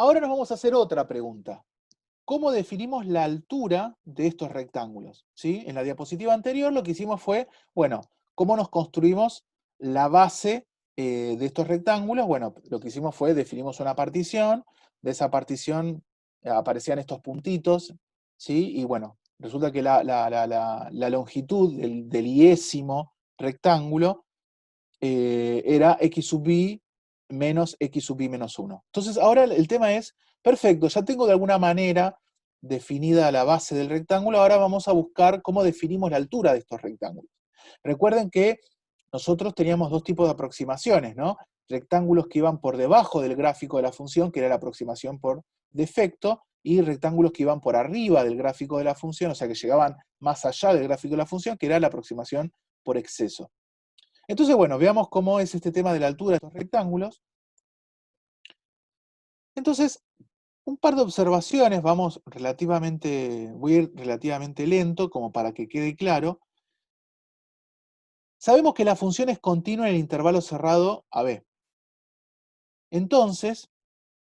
Ahora nos vamos a hacer otra pregunta. ¿Cómo definimos la altura de estos rectángulos? ¿Sí? En la diapositiva anterior lo que hicimos fue, bueno, ¿cómo nos construimos la base de estos rectángulos? Bueno, lo que hicimos fue definimos una partición, de esa partición aparecían estos puntitos, ¿sí? Y bueno, resulta que la longitud del iésimo rectángulo era x sub i menos x sub i menos 1. Entonces ahora el tema es, perfecto, ya tengo de alguna manera definida la base del rectángulo, ahora vamos a buscar cómo definimos la altura de estos rectángulos. Recuerden que nosotros teníamos dos tipos de aproximaciones, ¿no? Rectángulos que iban por debajo del gráfico de la función, que era la aproximación por defecto, y rectángulos que iban por arriba del gráfico de la función, o sea, que llegaban más allá del gráfico de la función, que era la aproximación por exceso. Entonces, bueno, veamos cómo es este tema de la altura de estos rectángulos. Entonces, un par de observaciones, voy a ir relativamente lento como para que quede claro. Sabemos que la función es continua en el intervalo cerrado AB. Entonces,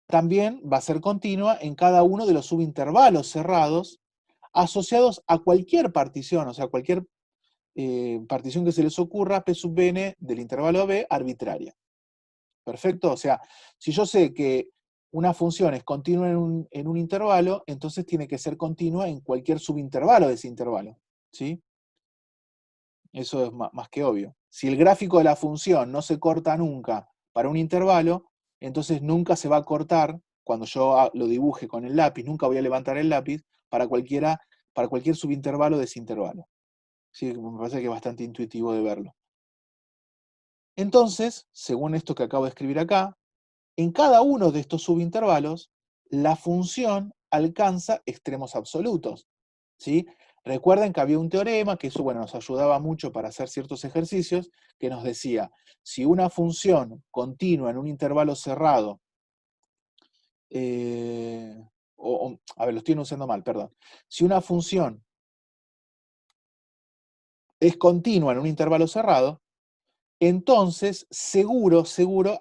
también va a ser continua en cada uno de los subintervalos cerrados asociados a cualquier partición, o sea, cualquier partición que se les ocurra, P sub n del intervalo AB arbitraria. ¿Perfecto? O sea, si yo sé que una función es continua en un intervalo, entonces tiene que ser continua en cualquier subintervalo de ese intervalo. ¿Sí? Eso es más que obvio. Si el gráfico de la función no se corta nunca para un intervalo, entonces nunca se va a cortar cuando yo lo dibuje con el lápiz, nunca voy a levantar el lápiz para cualquier subintervalo de ese intervalo. ¿Sí? Me parece que es bastante intuitivo de verlo. Entonces, según esto que acabo de escribir acá, en cada uno de estos subintervalos, la función alcanza extremos absolutos, ¿sí? Recuerden que había un teorema, que eso bueno, nos ayudaba mucho para hacer ciertos ejercicios, que nos decía, si una función continua en un intervalo cerrado, a ver, lo estoy enunciando mal, perdón. Si una función es continua en un intervalo cerrado, entonces seguro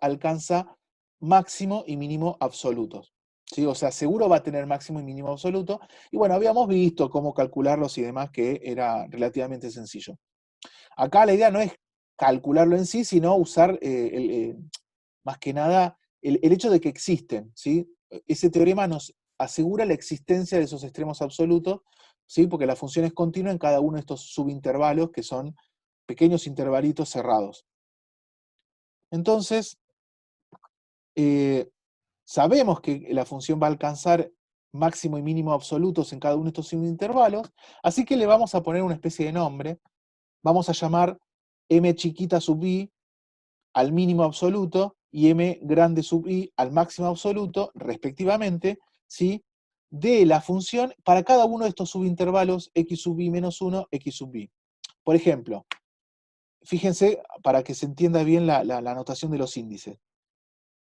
alcanza máximo y mínimo absolutos. ¿Sí? O sea, seguro va a tener máximo y mínimo absoluto. Y bueno, habíamos visto cómo calcularlos y demás, que era relativamente sencillo. Acá la idea no es calcularlo en sí, sino usar más que nada el hecho de que existen. ¿Sí? Ese teorema nos asegura la existencia de esos extremos absolutos, ¿sí? Porque la función es continua en cada uno de estos subintervalos, que son pequeños intervalitos cerrados. Entonces, eh, sabemos que la función va a alcanzar máximo y mínimo absolutos en cada uno de estos intervalos, así que le vamos a poner una especie de nombre. Vamos a llamar m chiquita sub i al mínimo absoluto y m grande sub i al máximo absoluto, respectivamente, ¿sí? De la función para cada uno de estos subintervalos x sub i menos 1, x sub i. Por ejemplo, fíjense, para que se entienda bien la notación de los índices.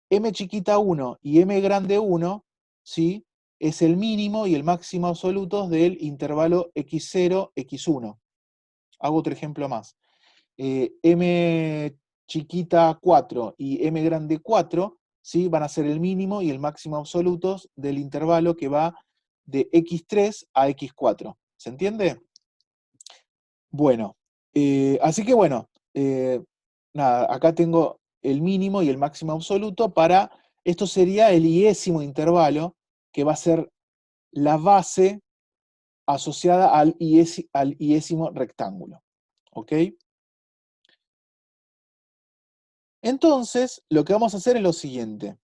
M chiquita 1 y M grande 1, ¿sí? Es el mínimo y el máximo absolutos del intervalo x0, x1. Hago otro ejemplo más. M chiquita 4 y M grande 4, ¿sí? Van a ser el mínimo y el máximo absolutos del intervalo que va de x3 a x4. ¿Se entiende? Bueno, así que bueno, nada, acá tengo el mínimo y el máximo absoluto para, esto sería el iésimo intervalo, que va a ser la base asociada al iésimo rectángulo. ¿Ok? Entonces, lo que vamos a hacer es lo siguiente.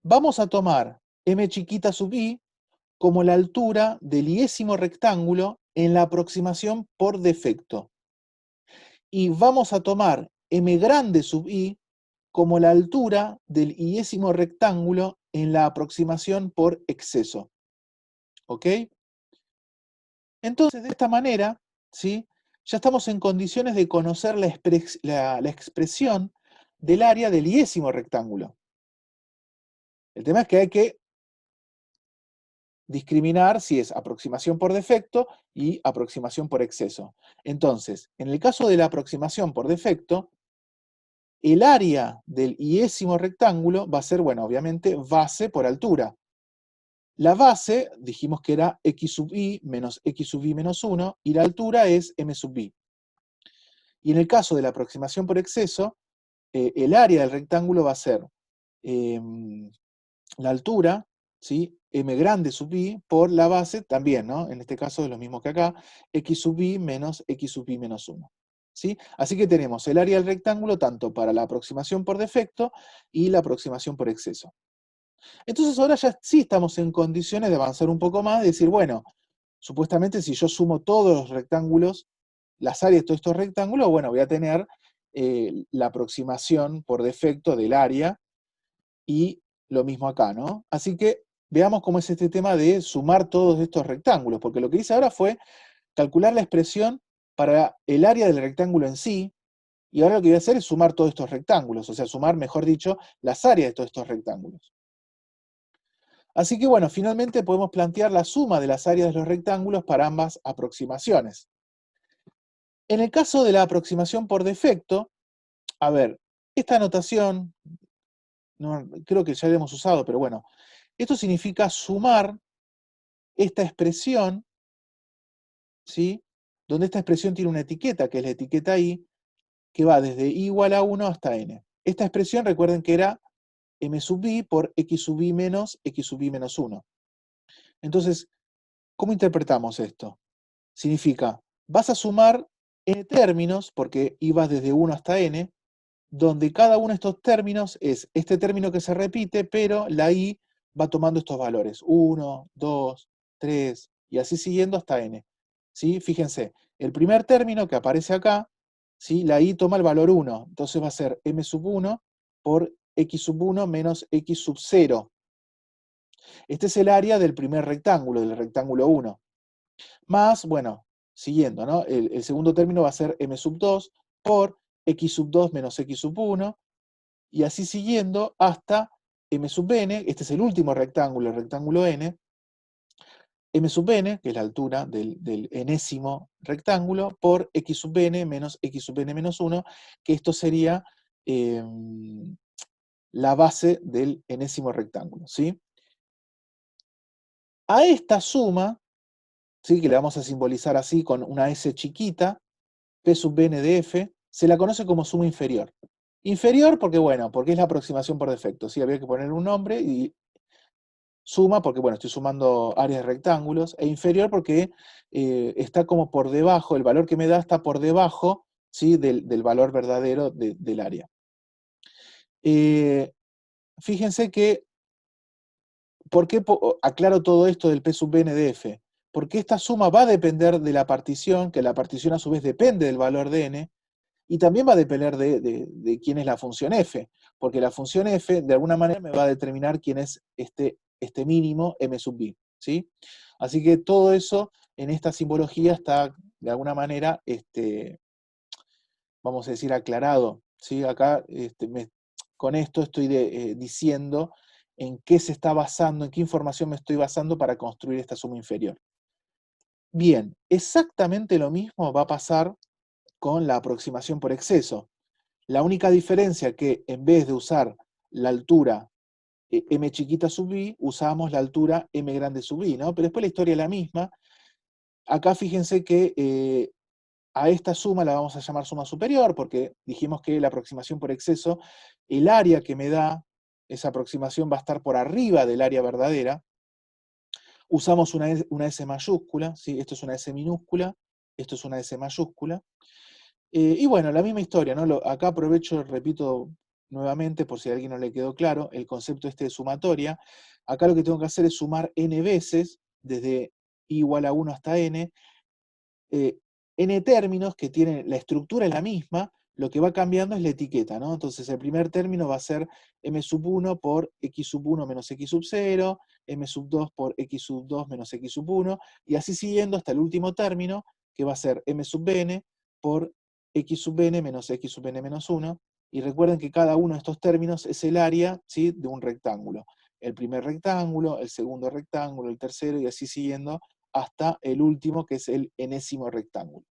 Vamos a tomar m chiquita sub i como la altura del iésimo rectángulo en la aproximación por defecto. Y vamos a tomar m grande sub i como la altura del iésimo rectángulo en la aproximación por exceso. ¿Ok? Entonces, de esta manera, ¿sí? Ya estamos en condiciones de conocer la expresión del área del iésimo rectángulo. El tema es que hay que discriminar si es aproximación por defecto y aproximación por exceso. Entonces, en el caso de la aproximación por defecto, El área del iésimo rectángulo va a ser, bueno, obviamente, base por altura. La base, dijimos que era x sub i menos x sub i menos 1, y la altura es m sub i. Y en el caso de la aproximación por exceso, el área del rectángulo va a ser la altura, ¿sí? M grande sub i por la base también, ¿no? En este caso es lo mismo que acá, x sub i menos x sub i menos 1. ¿Sí? Así que tenemos el área del rectángulo tanto para la aproximación por defecto y la aproximación por exceso. Entonces ahora ya sí estamos en condiciones de avanzar un poco más, de decir, bueno, supuestamente si yo sumo todos los rectángulos, las áreas de todos estos rectángulos, bueno, voy a tener la aproximación por defecto del área, y lo mismo acá, ¿no? Así que veamos cómo es este tema de sumar todos estos rectángulos, porque lo que hice ahora fue calcular la expresión para el área del rectángulo en sí, y ahora lo que voy a hacer es sumar todos estos rectángulos, o sea, sumar, mejor dicho, las áreas de todos estos rectángulos. Así que bueno, finalmente podemos plantear la suma de las áreas de los rectángulos para ambas aproximaciones. En el caso de la aproximación por defecto, a ver, esta notación, no, creo que ya la hemos usado, pero bueno, esto significa sumar esta expresión, ¿sí? Donde esta expresión tiene una etiqueta, que es la etiqueta i, que va desde i igual a 1 hasta n. Esta expresión, recuerden que era m sub i por x sub i menos x sub i menos 1. Entonces, ¿cómo interpretamos esto? Significa, vas a sumar n términos, porque i vas desde 1 hasta n, donde cada uno de estos términos es este término que se repite, pero la i va tomando estos valores, 1, 2, 3, y así siguiendo hasta n. ¿Sí? Fíjense, el primer término que aparece acá, ¿sí? La i toma el valor 1, entonces va a ser m sub 1 por x sub 1 menos x sub 0. Este es el área del primer rectángulo, del rectángulo 1. Más, bueno, siguiendo, ¿no? El segundo término va a ser m sub 2 por x sub 2 menos x sub 1, y así siguiendo hasta m sub n, este es el último rectángulo, el rectángulo n, m sub n, que es la altura del enésimo rectángulo, por x sub n menos x sub n menos 1, que esto sería eh, la base del enésimo rectángulo, ¿sí? A esta suma, ¿sí? Que le vamos a simbolizar así con una S chiquita, P sub n de f, se la conoce como suma inferior. Inferior porque, bueno, porque es la aproximación por defecto, ¿sí? Había que poner un nombre, y suma porque, bueno, estoy sumando áreas de rectángulos, e inferior porque está como por debajo, el valor que me da está por debajo, ¿sí? del valor verdadero del área. Fíjense que, ¿por qué aclaro todo esto del P sub n de f? Porque esta suma va a depender de la partición, que la partición a su vez depende del valor de n, y también va a depender de quién es la función f, porque la función f de alguna manera me va a determinar quién es este mínimo m sub b, ¿sí? Así que todo eso en esta simbología está de alguna manera, vamos a decir, aclarado, ¿sí? Acá con esto estoy diciendo en qué se está basando, en qué información me estoy basando para construir esta suma inferior. Bien, exactamente lo mismo va a pasar con la aproximación por exceso. La única diferencia que en vez de usar la altura m chiquita sub i, usamos la altura m grande sub i, ¿no? Pero después la historia es la misma. Acá fíjense que a esta suma la vamos a llamar suma superior, porque dijimos que la aproximación por exceso, el área que me da esa aproximación va a estar por arriba del área verdadera. Usamos una S mayúscula, ¿sí? Esto es una S minúscula, esto es una S mayúscula. Y bueno, la misma historia, ¿no? Acá aprovecho, repito nuevamente, por si a alguien no le quedó claro, el concepto este de sumatoria. Acá lo que tengo que hacer es sumar n veces, desde i igual a 1 hasta n, n términos que tienen, la estructura es la misma, lo que va cambiando es la etiqueta, ¿no? Entonces el primer término va a ser m sub 1 por x sub 1 menos x sub 0, m sub 2 por x sub 2 menos x sub 1, y así siguiendo hasta el último término, que va a ser m sub n por x sub n menos x sub n menos 1, y recuerden que cada uno de estos términos es el área, ¿sí? De un rectángulo. El primer rectángulo, el segundo rectángulo, el tercero, y así siguiendo hasta el último, que es el enésimo rectángulo.